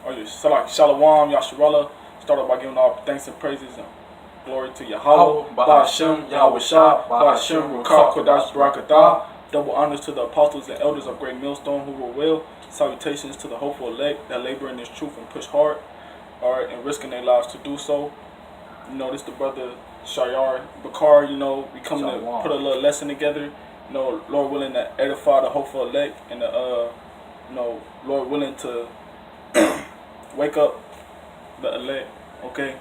or your Shalom, Yasharallah. Start off by giving all thanks and praises and glory to Yahweh, Ba'ashem, Yahweh Shah, Ba'ashem, Rukah, Kodash, Barakatah. Double honors to the apostles and elders of Great Millstone who were well. Salutations to the hopeful elect that labor in this truth and push hard, alright, and risking their lives to do so. You know, this the brother Shayar Bakar, you know, we come to put a little lesson together. You know, Lord willing to edify the hopeful elect and you know, Lord willing to wake up the elect, okay?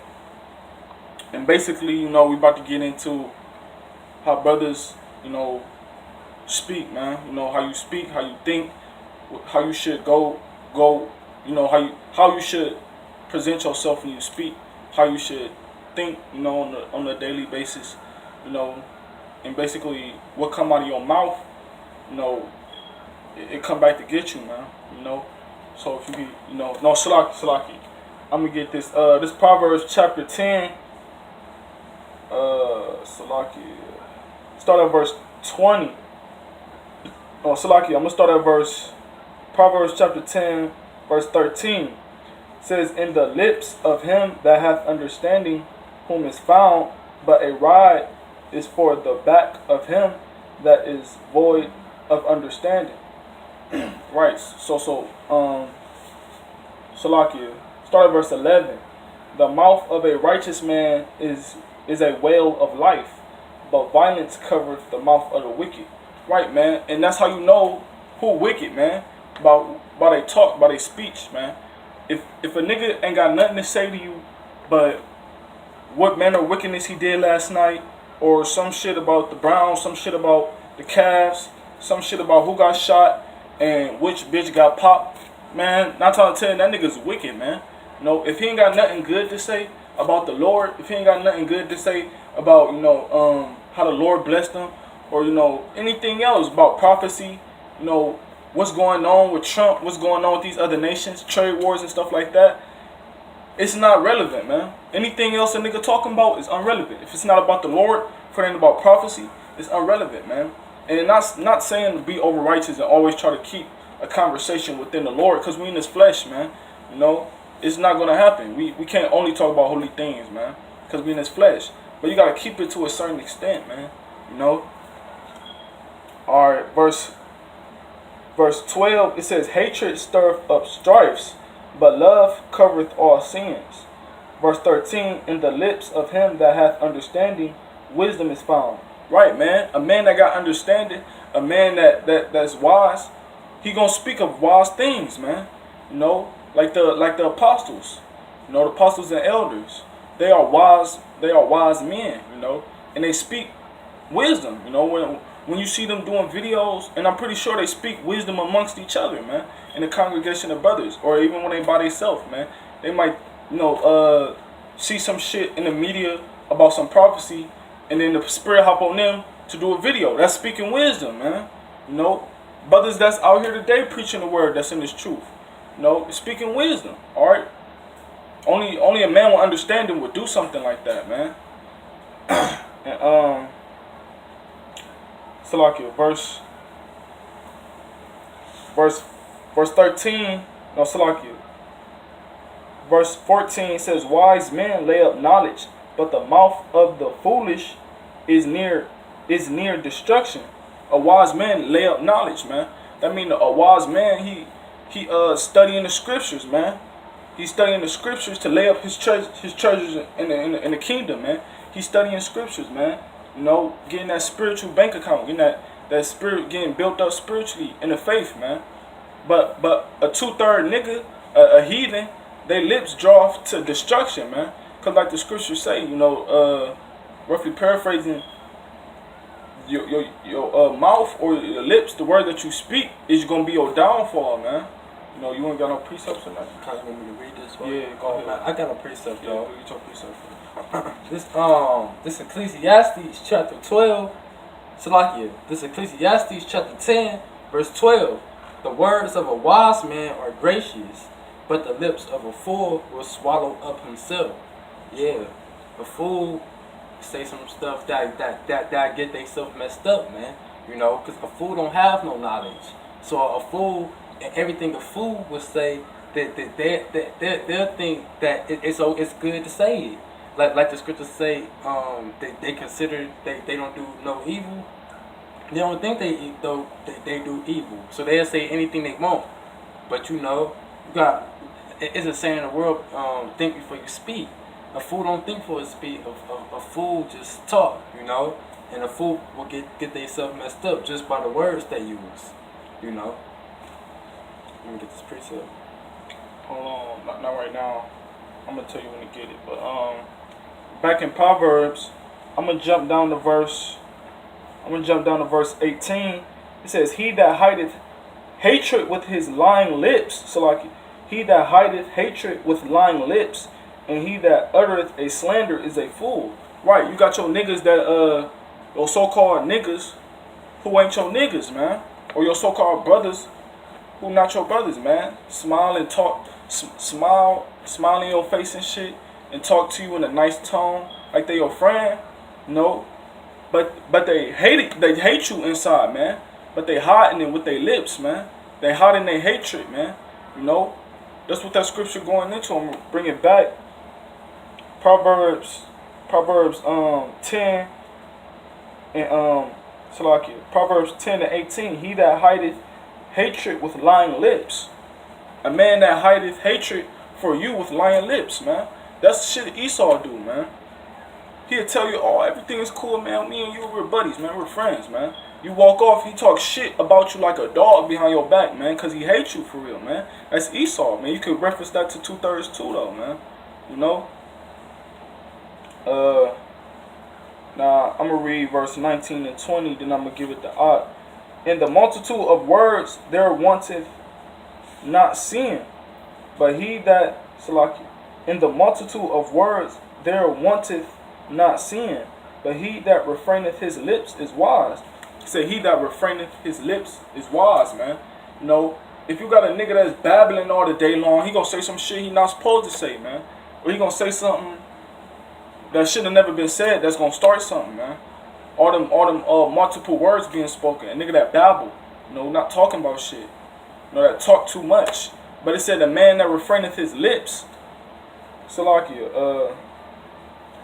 And basically, you know, we about to get into how brothers, you know, speak, man. You know, how you speak, how you think, how you should go, you know, how you should present yourself when you speak, how you should think, you know, on a daily basis, you know, and basically what come out of your mouth, you know, it come back to get you, man, you know. So if you be, you know, no, Salaki, I'm gonna get this, this Proverbs chapter 10, Salaki, start at verse 20. No, Salaki, I'm gonna start at Proverbs chapter 10, verse 13. It says, in the lips of him that hath understanding, whom is found, but a rod is for the back of him that is void of understanding. Right, Salakia, start at verse 11. The mouth of a righteous man is a well of life, but violence covereth the mouth of the wicked. Right, man, and that's how you know who wicked, man, by they talk, by their speech, man. If a nigga ain't got nothing to say to you but what manner of wickedness he did last night, or some shit about the Browns, some shit about the Cavs, some shit about who got shot and which bitch got popped, man, not trying to tell you, that nigga's wicked, man. You know, if he ain't got nothing good to say about the Lord, if he ain't got nothing good to say about, you know, how the Lord blessed him, or, you know, anything else about prophecy, you know, what's going on with Trump, what's going on with these other nations, trade wars and stuff like that, it's not relevant, man. Anything else a nigga talking about is irrelevant. If it's not about the Lord, if it ain't about prophecy, it's irrelevant, man. And not saying to be over righteous and always try to keep a conversation within the Lord, because we in this flesh, man. You know, it's not going to happen. We can't only talk about holy things, man, because we in this flesh. But you got to keep it to a certain extent, man. You know. Alright, verse 12, it says, hatred stirreth up strifes, but love covereth all sins. Verse 13, in the lips of him that hath understanding, wisdom is found. Right, man. A man that got understanding, a man that's wise, he gonna speak of wise things, man. You know, like the apostles. You know, the apostles and elders. They are wise men, you know, and they speak wisdom, you know, when you see them doing videos, and I'm pretty sure they speak wisdom amongst each other, man, in the congregation of brothers, or even when they by themselves, man. They might, you know, see some shit in the media about some prophecy, and then the spirit hop on them to do a video. That's speaking wisdom, man. You know, brothers that's out here today preaching the word that's in this truth. You know, speaking wisdom, alright? Only a man with understanding would do something like that, man. And, Salakia, verse 13, no, Salakia. Verse 14 says, wise men lay up knowledge, but the mouth of the foolish is near destruction. A wise man lay up knowledge, man. That means a wise man, he studying the scriptures, man. He's studying the scriptures to lay up his treasures in the kingdom, man. He's studying scriptures, man. You know, getting that spiritual bank account, getting that spirit getting built up spiritually in the faith, man. But a 2/3 nigga, a heathen, they lips draw off to destruction, man. Cause like the scriptures say, you know, roughly paraphrasing, your mouth or your lips, the word that you speak is gonna be your downfall, man. You know, you ain't got no precepts or nothing. You want me to read this one? Yeah, go ahead. Man, I got no precept, Yeah, though. get your precepts. This Ecclesiastes chapter 12, Salakia. This Ecclesiastes chapter 10, verse 12. The words of a wise man are gracious, but the lips of a fool will swallow up himself. Yeah, a fool say some stuff that get themselves messed up, man. You know, because a fool don't have no knowledge. So a fool, and everything a fool would say they'll think that it's good to say it. Like the scriptures say, they consider they don't do no evil. They don't think they do evil, so they'll say anything they want. But you got it's a saying in the world, think before you speak. A fool don't think before he speak. A fool just talk, and a fool will get themselves messed up just by the words they use, Let me get this precept. Hold on, not right now. I'm gonna tell you when to get it. But back in Proverbs, I'm gonna jump down to verse 18. It says, "He that hideth hatred with his lying lips," so like he that hideth hatred with lying lips, and he that uttereth a slander is a fool. Right? You got your niggas that your so-called niggas who ain't your niggas, man, or your so-called brothers who not your brothers, man. Smile and talk, smile in your face and shit, and talk to you in a nice tone like they your friend. But they hate it. They hate you inside, man. But they hiding it with their lips, man. They hiding their hatred, man. That's what that scripture going into. I'm gonna bring it back. Proverbs 10 and Proverbs 10 and 18. He that hideth hatred with lying lips. A man that hideth hatred for you with lying lips, man. That's the shit Esau do, man. He'll tell you, oh, everything is cool, man. Me and you, we're buddies, man. We're friends, man. You walk off, he talks shit about you like a dog behind your back, man, because he hates you for real, man. That's Esau, man. You could reference that to 2/3 too, though, man. Now, I'm going to read verse 19 and 20, then I'm going to give it to Odd. "In the multitude of words there wanteth not sin, but he that," "in the multitude of words there wanteth not sin, but he that refraineth his lips is wise." Say, he that refraineth his lips is wise, man. If you got a nigga that's babbling all the day long, he gonna say some shit he not supposed to say, man. Or he gonna say something that should have never been said that's gonna start something, man. All them multiple words being spoken. A nigga that babble, not talking about shit. That talk too much. But it said, "A man that refraineth his lips."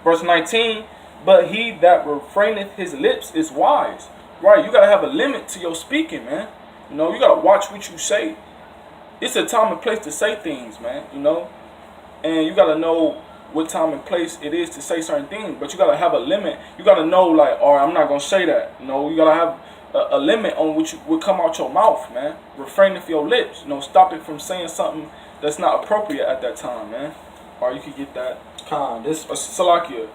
Verse 19, "But he that refraineth his lips is wise." Right, you gotta have a limit to your speaking, man. You gotta watch what you say. It's a time and place to say things, man. And you gotta know what time and place it is to say certain things. But you gotta have a limit. You gotta know, like, all right, I'm not gonna say that. You gotta have a limit on what come out your mouth, man. Refrain of your lips. Stop it from saying something that's not appropriate at that time, man. Or you could get that. Salakia.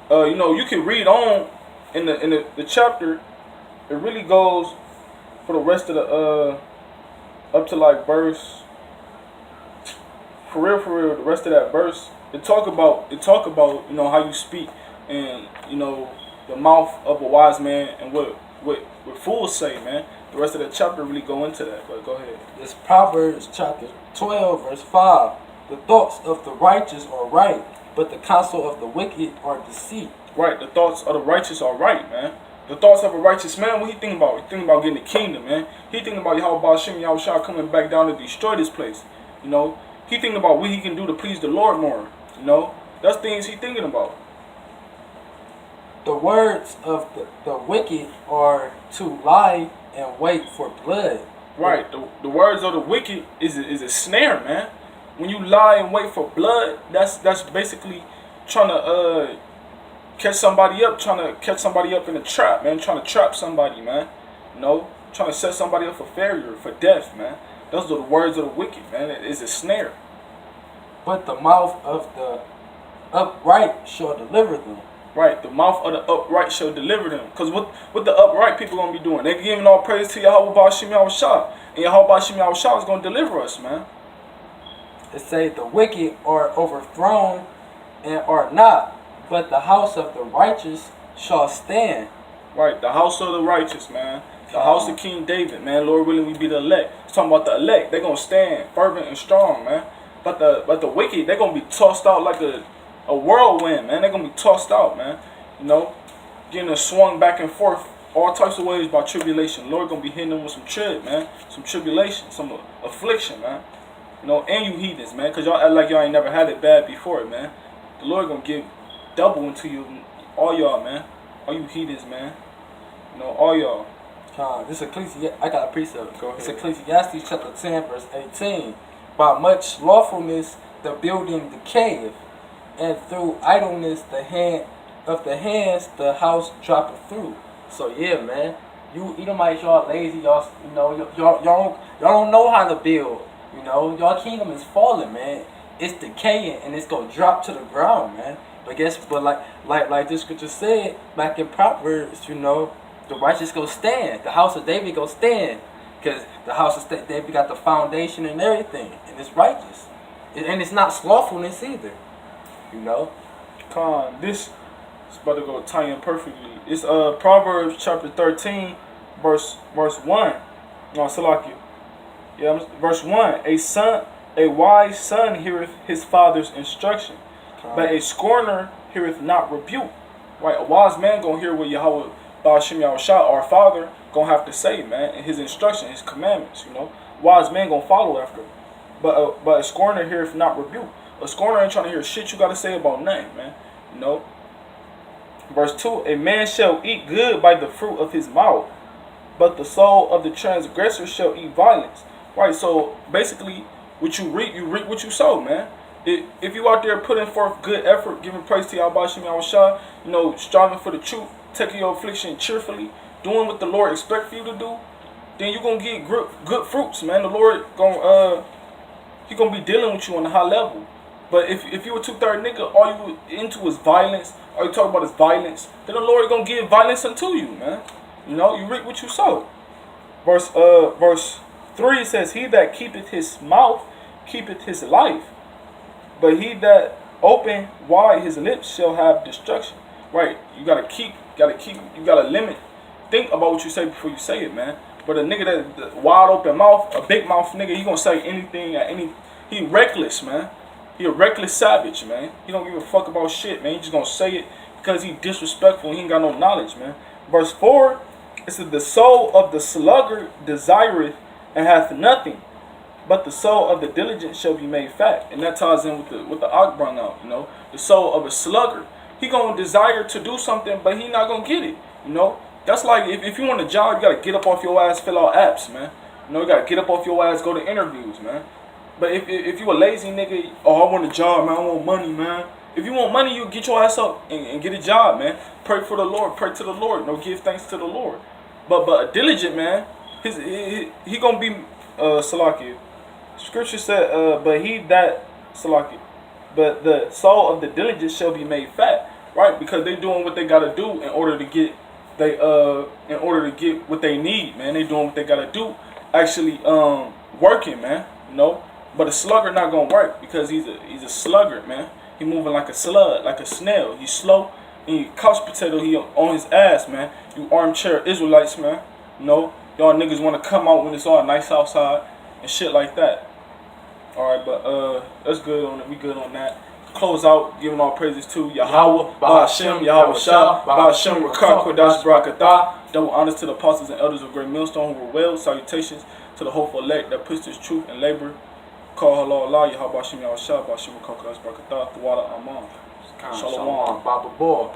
You can read on in the chapter. It really goes for the rest of the up to like verse. For real, the rest of that verse, it talk about how you speak and the mouth of a wise man and what fools say, man. The rest of the chapter really go into that. But go ahead. This Proverbs chapter 12 verse 5. "The thoughts of the righteous are right, but the counsel of the wicked are deceit." Right, the thoughts of the righteous are right, man. The thoughts of a righteous man, what he thinking about? He thinking about getting the kingdom, man. He thinking about Yahweh Shem Yahushua coming back down to destroy this place. He thinking about what he can do to please the Lord more. That's things he thinking about. "The words of the wicked are to lie and wait for blood." Right, the words of the wicked is a snare, man. When you lie and wait for blood, that's basically trying to catch somebody up in a trap, man. Trying to trap somebody, man. Trying to set somebody up for failure, for death, man. Those are the words of the wicked, man. It is a snare. "But the mouth of the upright shall deliver them." Right, the mouth of the upright shall deliver them. Because what the upright people going to be doing? They're giving all praise to Yahweh Shem Yahushua. And Yahweh Shem Yahushua is going to deliver us, man. It say, "The wicked are overthrown and are not, but the house of the righteous shall stand." Right, the house of the righteous, man. The house of King David, man. Lord willing, we be the elect. It's talking about the elect. They're going to stand fervent and strong, man. But the wicked, they're going to be tossed out like a whirlwind, man. They're going to be tossed out, man. Getting swung back and forth all types of ways by tribulation. Lord going to be hitting them with some man. Some tribulation, some affliction, man. You know, and you heathens, man, because y'all act like y'all ain't never had it bad before, man. The Lord gonna give double into you, all y'all, man. All you heathens, man. You know, all y'all. This Ecclesiastes, I got a precept. Go ahead. It's Ecclesiastes chapter 10, verse 18. By much lawfulness the building decayeth, and through idleness the hands the house droppeth through. So yeah, man. You Edomites, y'all lazy, y'all y'all don't know how to build. You know, y'all kingdom is falling, man. It's decaying and it's gonna drop to the ground, man. But like this scripture said back in Proverbs, you know, the righteous go stand. The house of David go stand. Because the house of David got the foundation and everything. And it's righteous. And it's not slothfulness either. You know? This is about to go tie in perfectly. It's Proverbs chapter 13, verse 1. No, Salakia. Yeah, verse 1. A wise son heareth his father's instruction, but a scorner heareth not rebuke. Right? A wise man gonna hear what Yahweh Ba'ashem Yahushua, our Father, gonna have to say, man, and his instruction, his commandments, you know. Wise man gonna follow after him. But a scorner heareth not rebuke. A scorner ain't trying to hear shit you gotta say about nothing, man. You know. Verse 2, a man shall eat good by the fruit of his mouth, but the soul of the transgressor shall eat violence. Right, so basically what you reap what you sow, man. If you out there putting forth good effort, giving praise to Yahweh Shem Yahushua, you know, striving for the truth, taking your affliction cheerfully, doing what the Lord expects for you to do, then you're gonna get good fruits, man. The Lord He gonna be dealing with you on a high level. But if you a 2/3 nigga, all you into is violence, all you talk about is violence, then the Lord gonna give violence unto you, man. You know, you reap what you sow. Verse 3 says, he that keepeth his mouth keepeth his life, but he that open wide his lips shall have destruction. Right? You gotta limit. Think about what you say before you say it, man. But a nigga that wide open mouth, a big mouth nigga, he gonna say anything at any. He reckless, man. He a reckless savage, man. He don't give a fuck about shit, man. He just gonna say it because he disrespectful and he ain't got no knowledge, man. Verse 4, it says, the soul of the sluggard desireth and hath nothing, but the soul of the diligent shall be made fat. And that ties in with the Ak brung out, you know. The soul of a sluggard, he gonna desire to do something, but he not gonna get it, you know. That's like if you want a job, you gotta get up off your ass, fill out apps, man. You know, you gotta get up off your ass, go to interviews, man. But if you a lazy nigga, oh, I want a job, man, I want money, man. If you want money, you get your ass up and get a job, man. Pray for the Lord, pray to the Lord, you know, give thanks to the Lord. But a diligent man, he gonna be Salakia. Scripture said, but the soul of the diligent shall be made fat, right? Because they doing what they gotta do in order to get what they need, man. They doing what they gotta do, actually working, man. You know. But a sluggard not gonna work because he's a sluggard, man. He moving like a slug, like a snail. He's slow and he couch potato. He on his ass, man. You armchair Israelites, man. You know, y'all niggas want to come out when it's all nice outside and shit like that. All right, but that's good on it. We good on that. Close out, giving all praises to Yahweh, Ba'ashem, Yahweh Shah, Ba'ashem, Rakar, Kodash, Barakatah. Double honors to the apostles and elders of Great Millstone who were well. Salutations to the hopeful elect that puts this truth and labor. Call halal Allah, Yahweh Ba'ashem, Yahweh Shah, Ba'ashem, Rakar, Kodash, Barakatah, Thawada Aman. Shalom, Baba Boy.